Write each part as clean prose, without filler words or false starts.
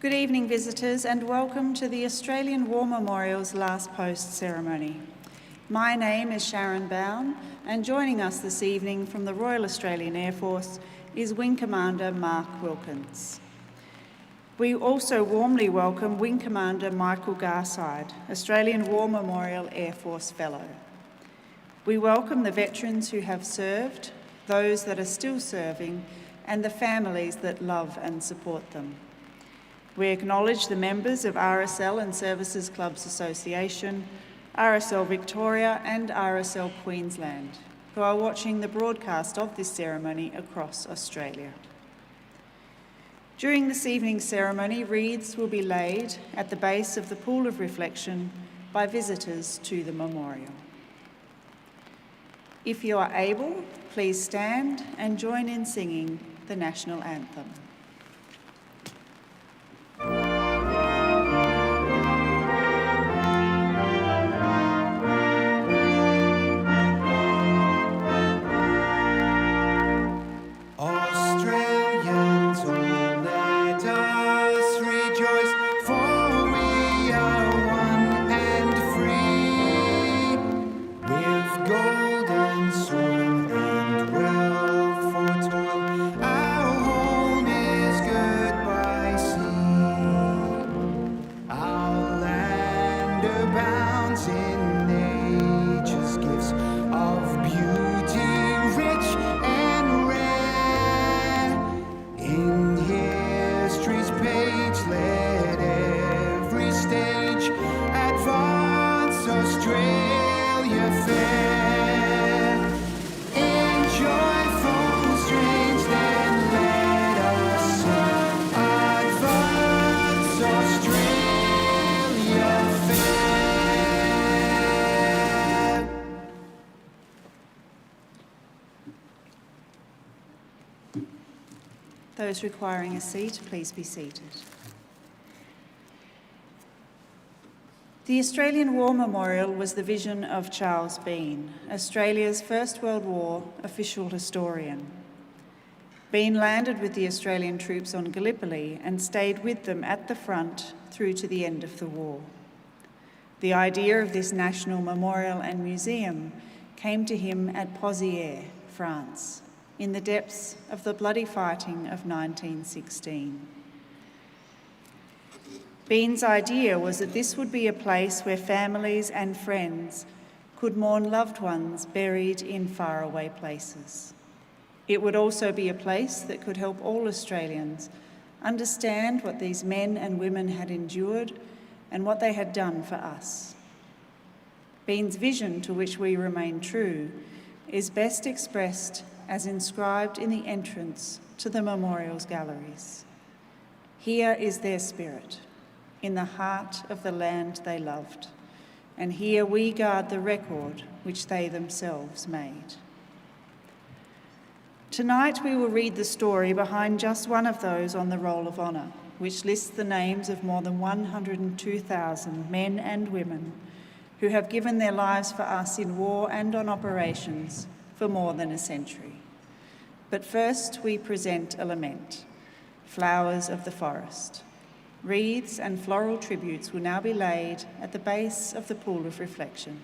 Good evening, visitors, and welcome to the Australian War Memorial's Last Post ceremony. My name is Sharon Bown, and joining us this evening from the Royal Australian Air Force is Wing Commander Mark Wilkins. We also warmly welcome Wing Commander Michael Garside, Australian War Memorial Air Force Fellow. We welcome the veterans who have served, those that are still serving, and the families that love and support them. We acknowledge the members of RSL and Services Clubs Association, RSL Victoria and RSL Queensland, who are watching the broadcast of this ceremony across Australia. During this evening's ceremony, wreaths will be laid at the base of the pool of reflection by visitors to the memorial. If you are able, please stand and join in singing the national anthem. Those requiring a seat, please be seated. The Australian War Memorial was the vision of Charles Bean, Australia's First World War official historian. Bean landed with the Australian troops on Gallipoli and stayed with them at the front through to the end of the war. The idea of this national memorial and museum came to him at Pozières, France, in the depths of the bloody fighting of 1916. Bean's idea was that this would be a place where families and friends could mourn loved ones buried in faraway places. It would also be a place that could help all Australians understand what these men and women had endured and what they had done for us. Bean's vision, to which we remain true, is best expressed as inscribed in the entrance to the memorial's galleries. Here is their spirit, in the heart of the land they loved, and here we guard the record which they themselves made. Tonight we will read the story behind just one of those on the Roll of Honour, which lists the names of more than 102,000 men and women who have given their lives for us in war and on operations for more than a century. But first we present a lament, Flowers of the Forest. Wreaths and floral tributes will now be laid at the base of the pool of reflection.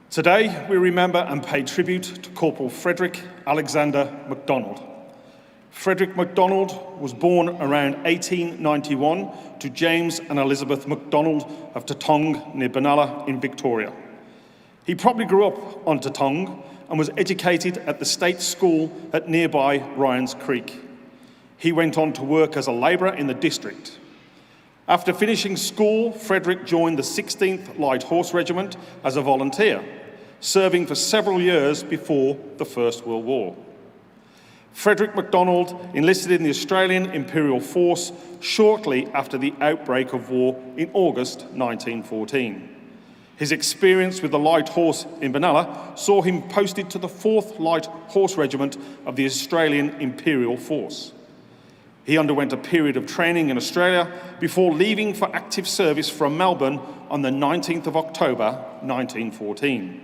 Today, we remember and pay tribute to Corporal Frederick Alexander McDonald. Frederick McDonald was born around 1891 to James and Elizabeth McDonald of Tatong near Benalla in Victoria. He probably grew up on Tatong and was educated at the state school at nearby Ryans Creek. He went on to work as a labourer in the district. After finishing school, Frederick joined the 16th Light Horse Regiment as a volunteer, serving for several years before the First World War. Frederick McDonald enlisted in the Australian Imperial Force shortly after the outbreak of war in August 1914. His experience with the Light Horse in Benalla saw him posted to the 4th Light Horse Regiment of the Australian Imperial Force. He underwent a period of training in Australia before leaving for active service from Melbourne on the 19th of October 1914.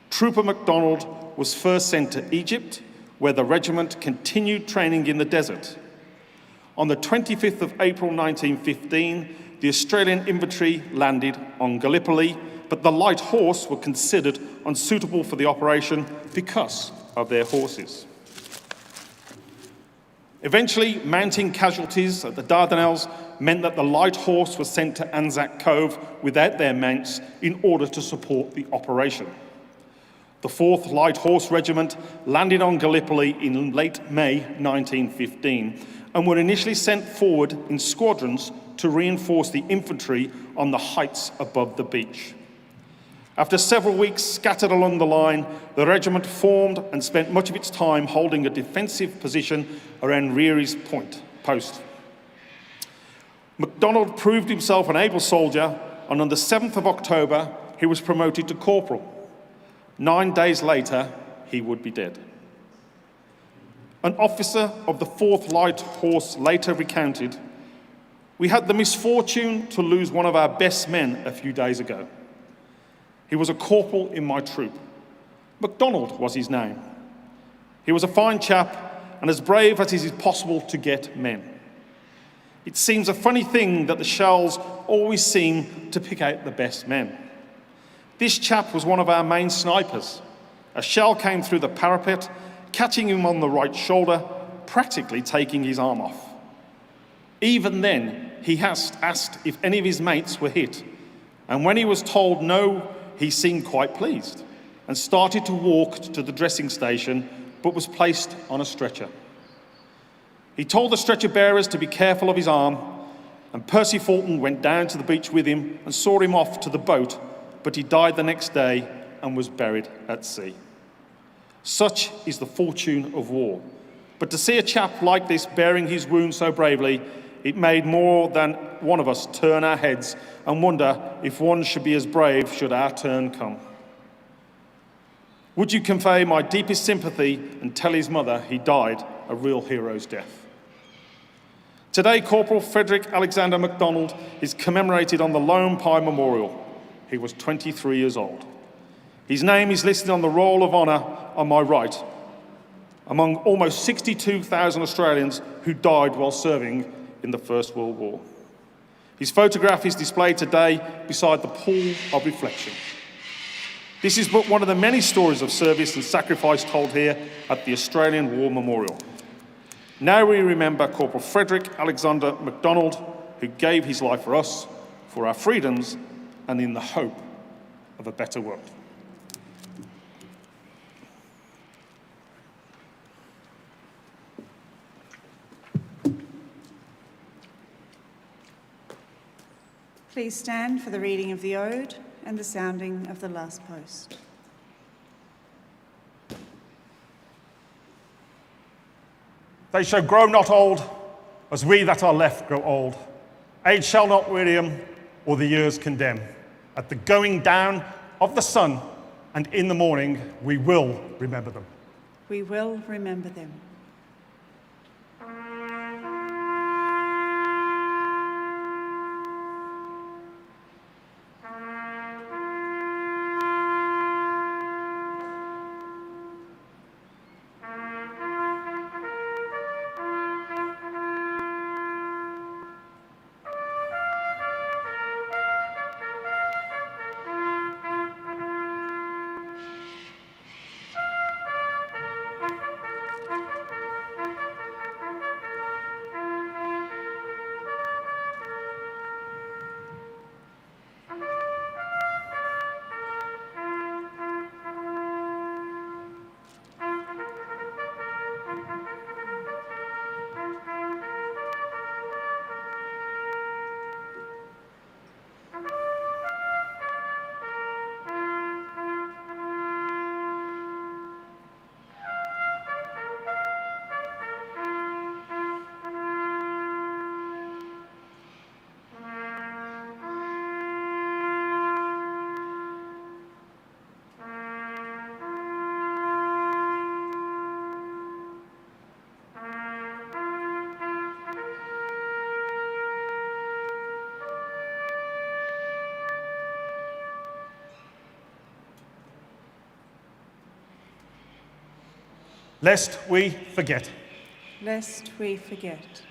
Trooper McDonald was first sent to Egypt, where the regiment continued training in the desert. On the 25th of April 1915, the Australian infantry landed on Gallipoli, but the Light Horse were considered unsuitable for the operation because of their horses. Eventually, mounting casualties at the Dardanelles meant that the Light Horse was sent to Anzac Cove without their mounts in order to support the operation. The 4th Light Horse Regiment landed on Gallipoli in late May 1915 and were initially sent forward in squadrons to reinforce the infantry on the heights above the beach. After several weeks scattered along the line, the regiment formed and spent much of its time holding a defensive position around Reary's Point post. McDonald proved himself an able soldier, and on the 7th of October, he was promoted to corporal. 9 days later, he would be dead. An officer of the 4th Light Horse later recounted, "We had the misfortune to lose one of our best men a few days ago. He was a corporal in my troop. McDonald was his name. He was a fine chap and as brave as it is possible to get men. It seems a funny thing that the shells always seem to pick out the best men. This chap was one of our main snipers. A shell came through the parapet, catching him on the right shoulder, practically taking his arm off. Even then, he asked if any of his mates were hit, and when he was told no, he seemed quite pleased and started to walk to the dressing station, but was placed on a stretcher. He told the stretcher bearers to be careful of his arm, and Percy Fulton went down to the beach with him and saw him off to the boat, but he died the next day and was buried at sea. Such is the fortune of war. But to see a chap like this bearing his wound so bravely, it made more than one of us turn our heads and wonder if one should be as brave should our turn come. Would you convey my deepest sympathy and tell his mother he died a real hero's death? Today, Corporal Frederick Alexander McDonald is commemorated on the Lone Pine Memorial. He was 23 years old. His name is listed on the Roll of Honour on my right, among almost 62,000 Australians who died while serving in the First World War. His photograph is displayed today beside the pool of reflection. This is but one of the many stories of service and sacrifice told here at the Australian War Memorial. Now we remember Corporal Frederick Alexander McDonald, who gave his life for us, for our freedoms, and in the hope of a better world. Please stand for the reading of the Ode and the sounding of the last post. They shall grow not old, as we that are left grow old. Age shall not weary them, or the years condemn. At the going down of the sun, and in the morning, we will remember them. We will remember them. lest we forget. Lest we forget.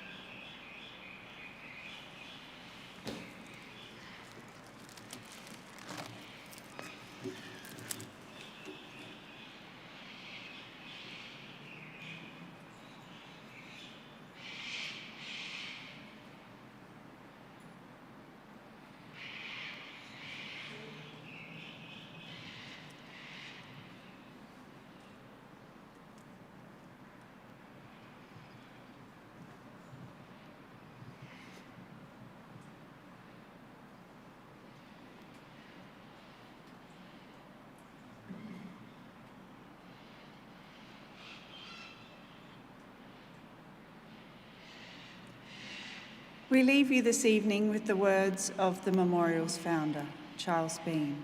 We leave you this evening with the words of the memorial's founder, Charles Bean.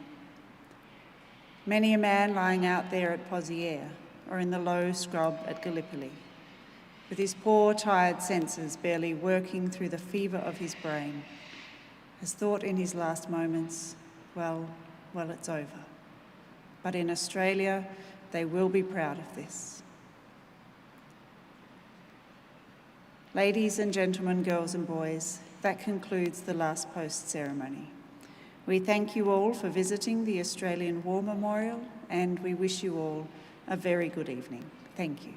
Many a man lying out there at Poziere or in the low scrub at Gallipoli, with his poor, tired senses barely working through the fever of his brain, has thought in his last moments, well, it's over. But in Australia, they will be proud of this. Ladies and gentlemen, girls and boys, that concludes the last post ceremony. We thank you all for visiting the Australian War Memorial, and we wish you all a very good evening. Thank you.